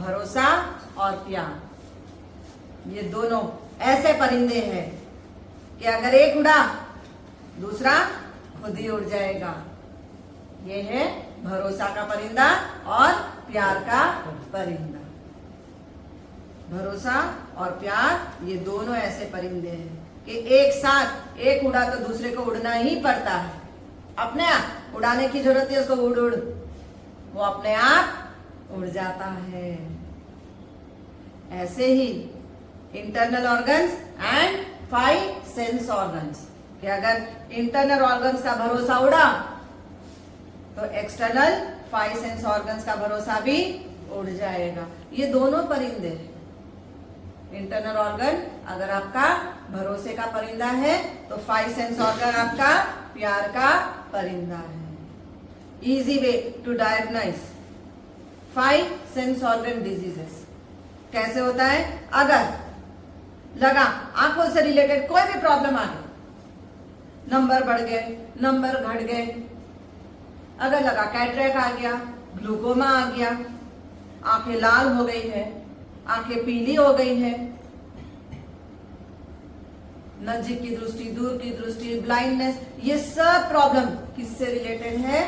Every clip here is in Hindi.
भरोसा और प्यार, ये दोनों ऐसे परिंदे हैं कि अगर एक उड़ा दूसरा खुद ही उड़ जाएगा। ये है भरोसा का परिंदा और प्यार का परिंदा। भरोसा और प्यार ये दोनों ऐसे परिंदे हैं कि एक साथ एक उड़ा तो दूसरे को उड़ना ही पड़ता है। अपने आप उड़ाने की जरूरत है उसको, उड़ उड़, वो अपने आप उड़ जाता है। ऐसे ही internal organs and 5 sense organs, कि अगर इंटरनल ऑर्गन्स का भरोसा उड़ा तो एक्सटर्नल 5 सेंस ऑर्गन्स का भरोसा भी उड़ जाएगा। ये दोनों परिंदे हैं। इंटरनल ऑर्गन अगर आपका भरोसे का परिंदा है तो 5 सेंस ऑर्गन आपका प्यार का परिंदा है। Easy way to diagnose 5 sense organ diseases कैसे होता है? अगर लगा आंखों से रिलेटेड कोई भी प्रॉब्लम आ गई, नंबर बढ़ गए, नंबर घट गए, अगर लगा कैटरेक्ट आ गया, ग्लूकोमा आ गया, आंखें लाल हो गई है, आंखें पीली हो गई है, नजदीक की दृष्टि, दूर की दृष्टि, ब्लाइंडनेस, ये सब प्रॉब्लम किससे रिलेटेड है?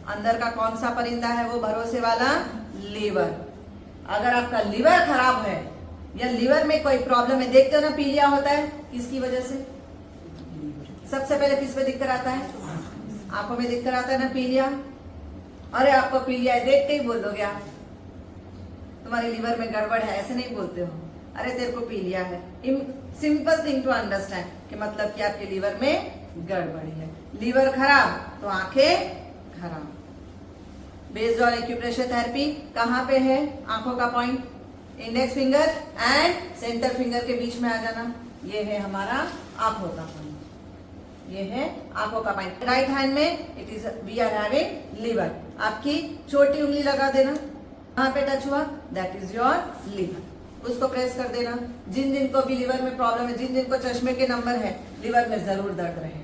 अंदर का कौन सा परिंदा है वो भरोसे वाला? लीवर। अगर आपका लीवर खराब है या लीवर में कोई प्रॉब्लम है, देखते हो ना पीलिया होता है, किसकी वजह से? सबसे पहले किस पे दिक्कत आता है? आंखों में दिक्कत आता है ना, पीलिया। अरे आपको पीलिया है, देख के ही बोल दोगे आप तुम्हारे लीवर में गड़बड़ है, ऐसे नहीं बोलते हो। अरे तेरे को पीलिया है, सिंपल थिंग टू अंडरस्टैंड कि मतलब कि आपके लीवर में गड़बड़ी है। लीवर खराब तो आंखें खराब। बेस्ड ऑन एक्यूप्रेशर थेरेपी कहाँ पे है? आंखों का point index finger and centre finger के बीच में आ जाना, ये है हमारा आंखों का पॉइंट। ये है आंखों का पॉइंट। राइट हैंड में it is we are having liver. आपकी छोटी उंगली लगा देना, कहाँ पे टच हुआ? That is your liver. उसको प्रेस कर देना। जिन जिन को भी लीवर में प्रॉब्लम है, जिन जिन को चश्मे के नंबर है, लीवर में जरूर दर्द रहेगा,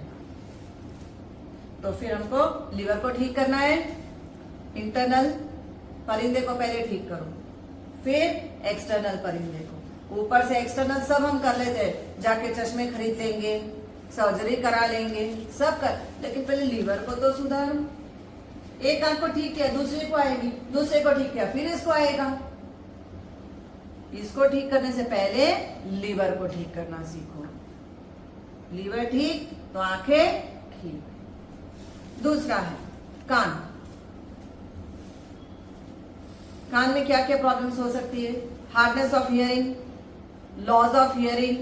तो फिर हमको लीवर को ठीक करना है। इंटरनल परिंदे को पहले ठीक करो, फिर एक्सटर्नल परिंदे को। ऊपर से एक्सटर्नल सब हम कर लेते हैं, जाके चश्मे खरीद लेंगे, सर्जरी करा लेंगे, सब कर, लेकिन पहले लीवर को तो सुधारो। एक आंख को ठीक किया, दूसरे को आएगी, दूसरे को ठीक किया, फिर इसको आएगा। इसको ठीक करने से पहले लीवर को ठीक करना सीखो। लीवर ठीक तो आंखें ठीक। दूसरा है कान। कान में क्या क्या प्रॉब्लम्स हो सकती है? Hardness of hearing, loss of hearing,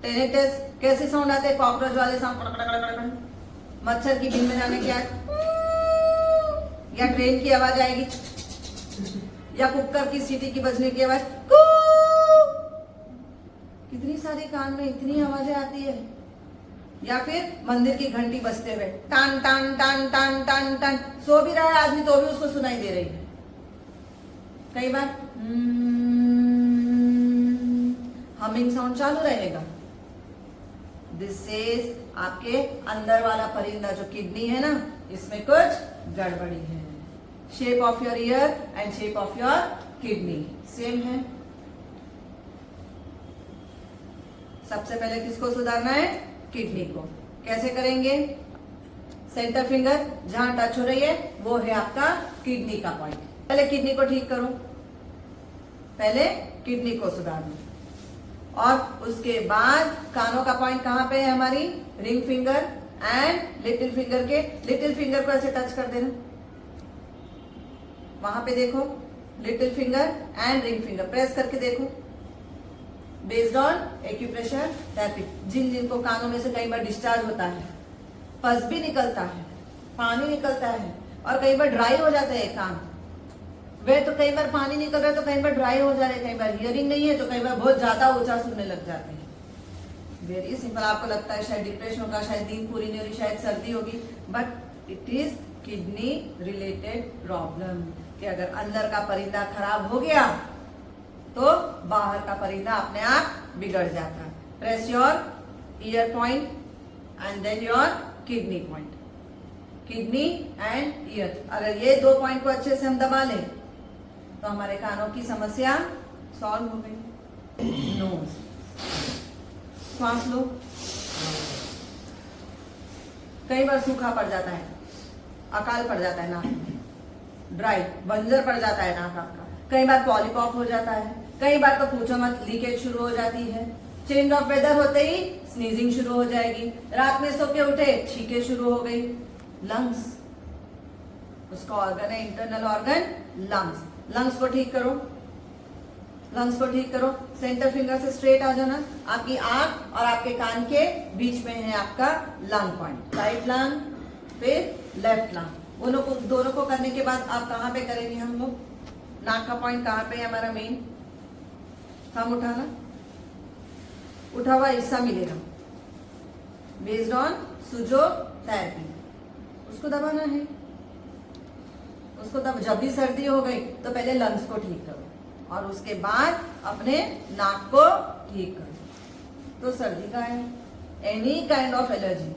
tinnitus. कैसे साउंड आते हैं? कॉकरोच वाले साउंड, मच्छर की बिन बजाने की आवाज, या ट्रेन की आवाज आएगी, या कुकर की सीटी की बजने की आवाज, कितनी सारी कान में इतनी आवाजें आती है। या फिर मंदिर की घंटी बजते हुए टान टान टान टान टान टान, सो भी रहा है आदमी तो भी उसको सुनाई दे रही है। कई बार हमिंग साउंड चालू रहेगा। दिस इज आपके अंदर वाला परिंदा जो किडनी है ना, इसमें कुछ गड़बड़ी है। Shape of your year and shape of your kidney same है। सबसे पहले किसको सुधारना है? किडनी को। कैसे करेंगे? सेंटर फिंगर जहां टच हो रही है वो है आपका किडनी का पॉइंट। पहले किडनी को ठीक करो, पहले किडनी को सुधारो, और उसके बाद कानों का पॉइंट कहां पे है? हमारी ring finger and little finger के। लिटिल फिंगर को ऐसे टच कर देना, वहां पे देखो, little finger and ring finger press करके देखो। बेस्ड ऑन एक्यूप्रेशर थेरेपी, जिन जिनको कानों में से कई बार डिस्चार्ज होता है, पस भी निकलता है, पानी निकलता है, और कई बार ड्राई हो जाता है कान, वे तो कई बार पानी निकल रहा है तो कई बार ड्राई हो जा रहे हैं, कई बार हियरिंग नहीं है तो कई बार बहुत ज्यादा ऊंचा सुनने लग जाते हैं। Very simple. आपको लगता है शायद डिप्रेशन होगा, शायद नींद पूरी नहीं हो रही, शायद सर्दी होगी, but it is kidney related problem. कि अगर अंदर का परिंदा खराब हो गया तो बाहर का परिंदा अपने आप बिगड़ जाता है। Press your ear point and then your kidney point. Kidney and ear, अगर ये दो पॉइंट को अच्छे से हम दबा लें तो हमारे कानों की समस्या सॉल्व हो गई। नोज, सांस लो। कई बार सूखा पड़ जाता है, अकाल पड़ जाता है नाक में, ड्राई बंजर पड़ जाता है नाक आपका। कई बार पॉलीपॉप हो जाता है, कई बार तो पूछो मत लीकेज शुरू हो जाती है। चेंज ऑफ वेदर होते ही स्नीजिंग शुरू हो जाएगी, रात में सो के उठे छींके शुरू हो गई। लंग्स, उसका ऑर्गन है, इंटरनल ऑर्गन लंग्स। लंग्स को ठीक करो, लंग्स को ठीक करो। सेंटर फिंगर से स्ट्रेट आ जाना। आपकी आंख और आपके कान के बीच में है आपका लंग पॉइंट। राइट लंग, फिर लेफ्ट लंग। दोनों को करने के बाद आप कहाँ पे करेंगे हम लोग? नाक का पॉइंट कहाँ पे है हमारा मेन? थंब उठाना, उठा हुआ हिस्सा मिलेगा बेस्ड ऑन सुजो थेरेपी। उसको दबाना है, उसको जब भी सर्दी हो गई तो पहले लंग्स को ठीक करो और उसके बाद अपने नाक को ठीक करो। तो सर्दी का है, एनी काइंड ऑफ एलर्जी,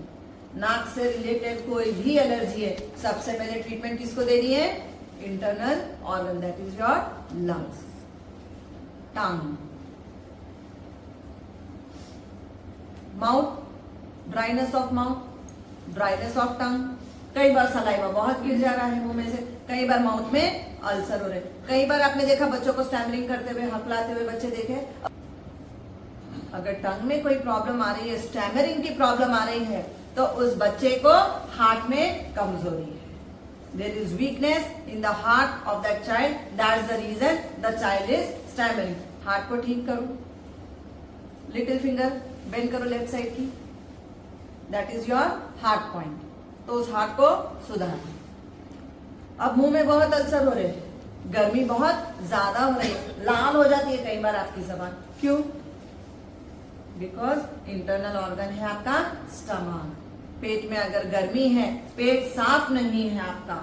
नाक से रिलेटेड कोई भी एलर्जी है, सबसे पहले ट्रीटमेंट किसको देनी है? Internal organ, that is your lungs. Tongue, mouth, dryness of mouth, dryness of tongue. कई बार सलाइवा बहुत गिर जा रहा है मुंह में से, कई बार माउथ में अल्सर हो रहे। कई बार आपने देखा बच्चों को स्टैमरिंग करते हुए, हकलाते हुए बच्चे देखे। अगर टंग में कोई प्रॉब्लम आ रही है, स्टैमरिंग की प्रॉब्लम आ रही है, तो उस बच्चे को हार्ट में कमजोरी है। There is weakness in the heart of that child, that's the reason the child is stammering. Heart को ठीक करो। लिटिल फिंगर बेंड करो लेफ्ट साइड की, that is your heart point. तो उस हार्ट को सुधारो। अब मुंह में बहुत अल्सर हो रहे हैं, गर्मी बहुत ज्यादा हो रही है, लाल हो जाती है कई बार आपकी जबान। क्यों? बिकॉज इंटरनल ऑर्गन है आपका स्टमक। पेट में अगर गर्मी है, पेट साफ नहीं है आपका,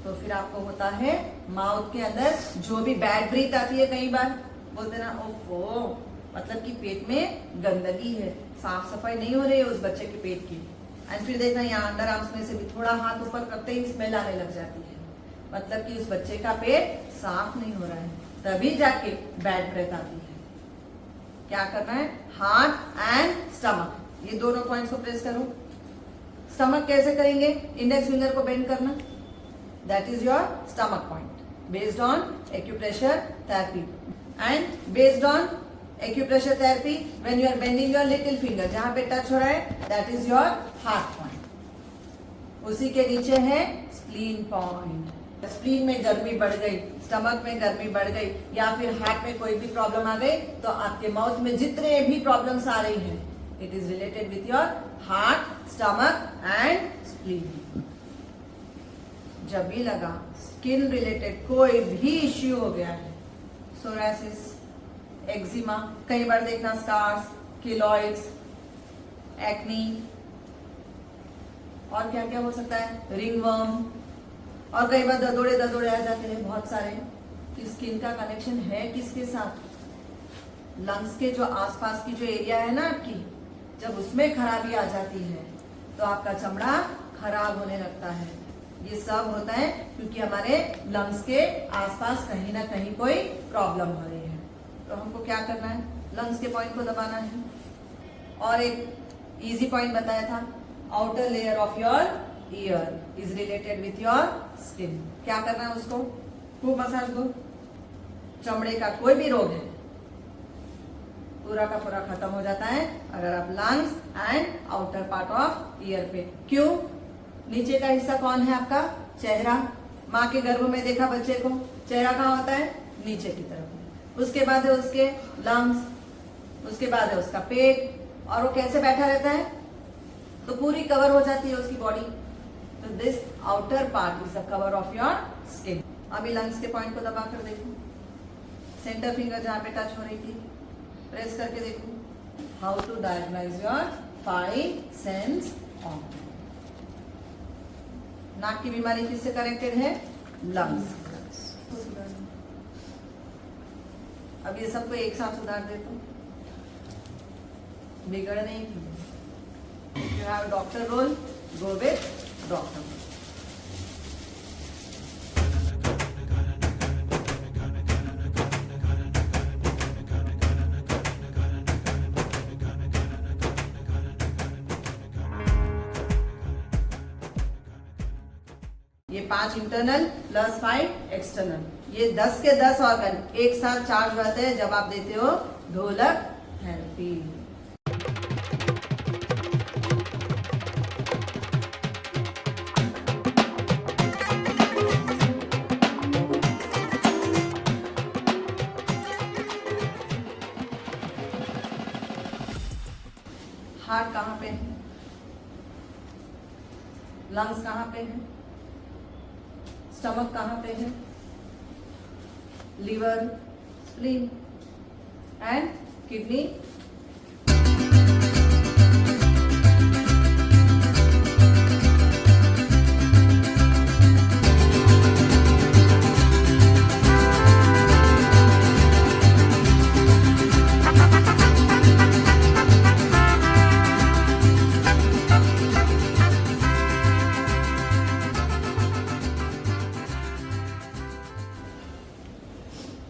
तो फिर आपको होता है माउथ के अंदर जो भी बैड ब्रीथ आती है, कई बार बोलते ना ओफो, मतलब कि पेट में गंदगी है, साफ सफाई नहीं हो रही है उस बच्चे के पेट की। एंड फिर देखना यहाँ अंडर आर्म्स में से भी थोड़ा हाथ ऊपर करते ही स्मेल आने लग जाती है, मतलब कि उस बच्चे का पेट साफ नहीं हो रहा है, तभी जाके बैड ब्रेथ आती है। क्या करना है? हार्ट एंड स्टमक, ये दोनों पॉइंट्स को प्रेस करो। स्टमक कैसे करेंगे? इंडेक्स फिंगर को बेंड करना, that is your stomach point based on acupressure therapy. And based on acupressure therapy when you are bending your little finger, जहां पे टच हो रहा है, that is your heart point. उसी के नीचे है स्प्लीन पॉइंट। स्प्लीन में गर्मी बढ़ गई, स्टमक में गर्मी बढ़ गई, या फिर हार्ट में कोई भी प्रॉब्लम आ गई, तो आपके माउथ में जितने भी प्रॉब्लम्स आ रही हैं, it is related with your heart, stomach and spleen. जब भी लगा स्किन रिलेटेड कोई भी इश्यू हो गया है, सोरासिस, एक्जिमा, कई बार देखना स्कार्स, किलॉइड्स, एक्नी, और क्या क्या हो सकता है, रिंगवर्म, और कई बार ददोड़े ददोड़े आ जाते हैं बहुत सारे। कि स्किन का कनेक्शन है किसके साथ? लंग्स के जो आसपास की जो एरिया है ना आपकी, जब उसमें खराबी आ जाती है तो आपका चमड़ा खराब होने लगता है। ये सब होता है क्योंकि हमारे लंग्स के आसपास कहीं ना कहीं कोई प्रॉब्लम हो रही है। तो हमको क्या करना है? लंग्स के पॉइंट को दबाना है। और एक इजी पॉइंट बताया था, outer layer of your year is related with your skin. क्या करना है? उसको खूब मसाज दो। चमड़े का कोई भी रोग है पूरा का पूरा खत्म हो जाता है अगर आप lungs and outer part of year पे। क्यों? नीचे का हिस्सा कौन है आपका? चेहरा। माँ के गर्भ में देखा बच्चे को, चेहरा कहाँ होता है? नीचे की तरफ। उसके बाद है उसके लंग्स, उसके बाद है उसका पेट, और वो कैसे बैठा रहता है? तो पूरी कवर हो जाती है उसकी बॉडी। तो this outer part is the cover of your skin. अभी लंग्स के पॉइंट को दबा कर देखो, सेंटर फिंगर जहां पे टच हो रही थी, प्रेस करके देखो। How to diagnose your 5 sense organ. नाक की बीमारी किससे कनेक्टेड है? लंग्स। अब ये सबको एक साथ सुधार दे तो बिगड़ नहीं। You have doctor role, go with doctor. ये 5 इंटरनल प्लस 5 एक्सटर्नल, ये 10 के 10 ऑर्गन एक साथ चार्ज होते हैं जब आप देते हो ढोलक थेरेपी। हार्ट कहाँ पे है, लंग्स कहाँ पे है, स्टमक कहाँ पे है, liver, spleen and kidney.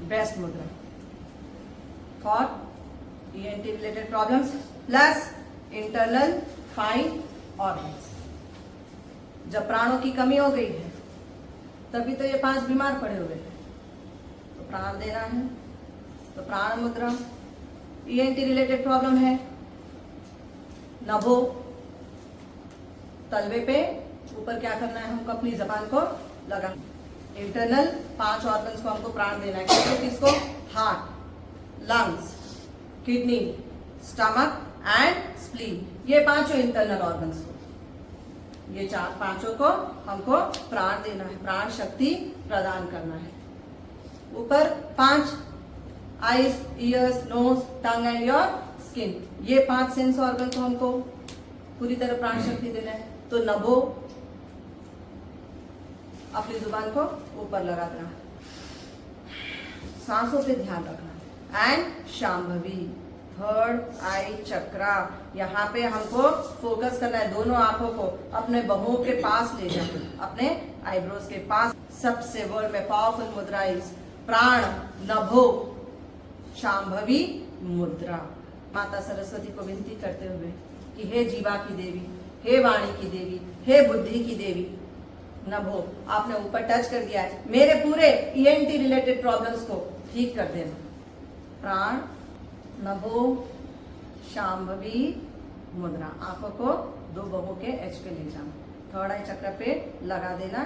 Best mudra for ENT related problems plus internal fine organs. जब प्राणों की कमी हो गई है तभी तो ये 5 बीमार पड़े हुए हैं, तो प्राण देना है, तो प्राण मुद्रा। ENT रिलेटेड प्रॉब्लम है, नभो तलवे पे ऊपर क्या करना है, हमको अपनी जबान को लगा। इंटरनल 5 ऑर्गन्स को हमको प्राण देना है, किसको किसको, heart, lungs, kidney, stomach and spleen, ये 5 इंटरनल ऑर्गन्स को, ये 5 को हमको प्राण देना है, प्राण शक्ति प्रदान करना है। ऊपर 5 eyes, ears, nose, tongue and your skin, ये 5 सेंस ऑर्गन को हमको पूरी तरह प्राण शक्ति देना है। तो नभो अपनी जुबान को ऊपर लगा देना, सांसों पे ध्यान रखना एंड शांभवी थर्ड आई चक्रा, यहाँ पे हमको फोकस करना है, दोनों आंखों को अपने बहुओं के पास ले जाओ, अपने आईब्रोज के पास। सबसे वर्ल्ड में पावरफुल मुद्रा इज प्राण नभो शांभवी मुद्रा। माता सरस्वती को विनती करते हुए कि हे जीवा की देवी, हे वाणी की देवी, हे बुद्धि की देवी, नभो आपने ऊपर टच कर दिया है, मेरे पूरे ENT रिलेटेड प्रॉब्लम्स को ठीक कर देना। प्राण नभो शांभवी मुद्रा, आंखों को 2 बहुओं के एच पे ले जाना, थर्ड आई चक्र पे लगा देना।